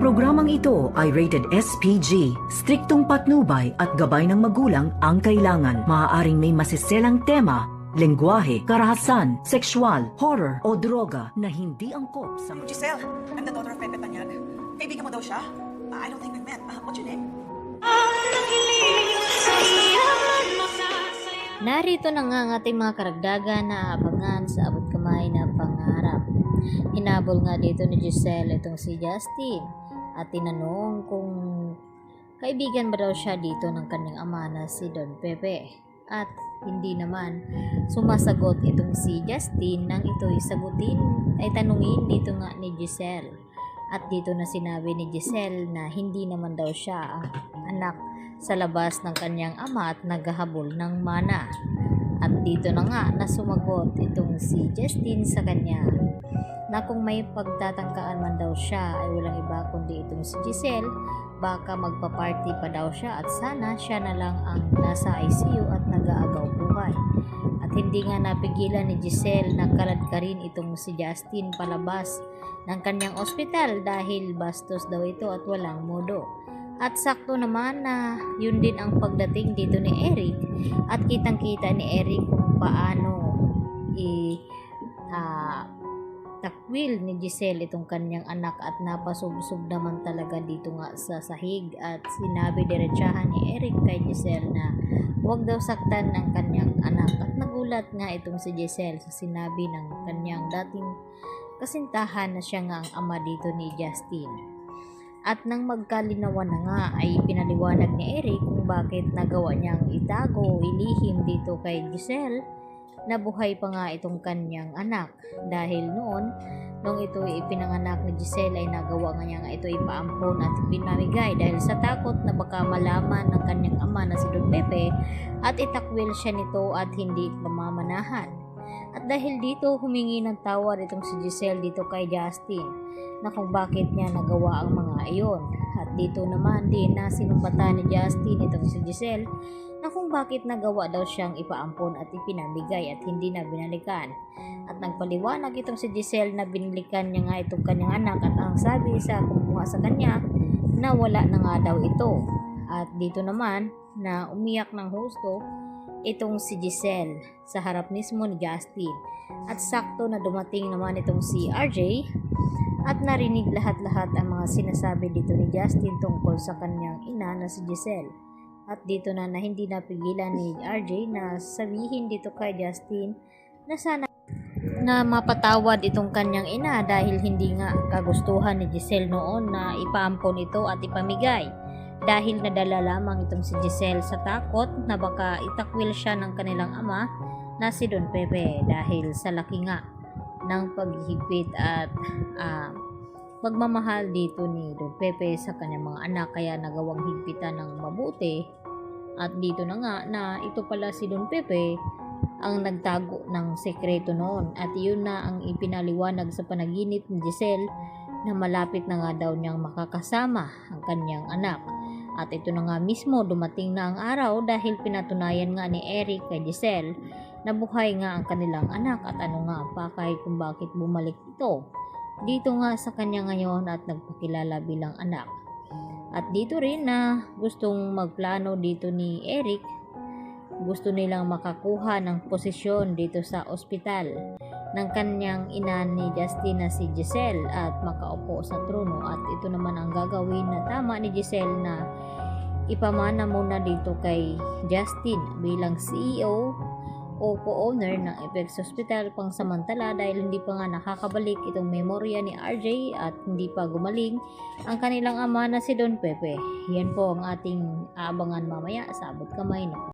Programang ito ay rated SPG. Striktong patnubay at gabay ng magulang ang kailangan. Maaaring may masiselang tema, lengguwahe, karahasan, sexual, horror o droga na hindi angkop sa... Giselle, I'm the daughter of Pepe Tanyag. Kaibigan mo daw siya? I don't think we've met. What's your name? Narito na nga ang ating mga karagdagan na abangan sa abot kamay na pangarap. Hinabol nga dito ni Giselle itong si Justin at tinanong kung kaibigan ba daw siya dito ng kanyang ama na si Don Pepe. At hindi naman sumasagot itong si Justin nang ito'y sagutin ay tanungin dito nga ni Giselle. At dito na sinabi ni Giselle na hindi naman daw siya ang anak sa labas ng kanyang ama at naghahabol ng mana. At dito na nga na sumagot itong si Justin sa kanya na kung may pagtatangkaan man daw siya ay walang iba kundi itong si Giselle, baka magpa-party pa daw siya at sana siya na lang ang nasa ICU at nag-aagaw buhay. At hindi nga napigilan ni Giselle na kalad ka rin itong si Justin palabas ng kanyang ospital dahil bastos daw ito at walang modo. At sakto naman na yun din ang pagdating dito ni Eric at kitang-kita ni Eric kung paano takwil ni Giselle itong kanyang anak at napasubsob naman talaga dito nga sa sahig at sinabi diretsahan ni Eric kay Giselle na huwag daw saktan ng kanyang anak at nagulat nga itong si Giselle sa sinabi ng kanyang dating kasintahan na siya nga ang ama dito ni Justin. At nang magkalinawan na nga ay pinaliwanag ni Eric kung bakit nagawa niyang itago o ilihim dito kay Giselle na buhay pa nga itong kanyang anak dahil noon nung ito ipinanganak ni Giselle ay nagawa nga niya nga ito ipaampon at pinamigay dahil sa takot na baka malaman ng kanyang ama na si Don Pepe at itakwil siya nito at hindi pamamanahan. At dahil dito humingi ng tawad itong si Giselle dito kay Justin na kung bakit niya nagawa ang mga iyon. At dito naman din na sinumbatan ni Justin itong si Giselle na kung bakit nagawa daw siyang ipaampon at ipinamigay at hindi na binalikan. At nagpaliwanag itong si Giselle na binalikan niya nga itong kanyang anak at ang sabi sa kumuha sa kanya na wala na nga daw ito. At dito naman na umiyak ng husto itong si Giselle sa harap mismo ni Justin. At sakto na dumating naman itong si RJ at narinig lahat-lahat ang mga sinasabi dito ni Justin tungkol sa kanyang ina na si Giselle. At dito na hindi napigilan ni RJ na sabihin dito kay Justin na sana na mapatawad itong kanyang ina dahil hindi nga kagustuhan ni Giselle noon na ipaampon ito at ipamigay. Dahil nadala lamang itong si Giselle sa takot na baka itakwil siya ng kanilang ama na si Don Pepe dahil sa laki nga ng paghihigpit at pagmamahal dito ni Don Pepe sa kanyang mga anak kaya nagawang higpitan ng mabuti. At dito na nga na ito pala si Don Pepe ang nagtago ng sekreto noon at yun na ang ipinaliwanag sa panaginip ni Giselle na malapit na nga daw niyang makakasama ang kanyang anak. At ito na nga mismo dumating na ang araw dahil pinatunayan nga ni Eric kay Giselle na buhay nga ang kanilang anak at ano nga ang pakay kung bakit bumalik ito dito nga sa kanya ngayon at nagpakilala bilang anak. At dito rin na gustong magplano dito ni Eric, gusto nilang makakuha ng posisyon dito sa ospital ng kanyang ina ni Justin na si Giselle at makaupo sa trono. At ito naman ang gagawin na tama ni Giselle na ipamana muna dito kay Justin bilang CEO o co-owner ng Apex Hospital pang samantala dahil hindi pa nga nakakabalik itong memorya ni RJ at hindi pa gumaling ang kanilang ama na si Don Pepe. Yan po ang ating aabangan mamaya sa abot kamay.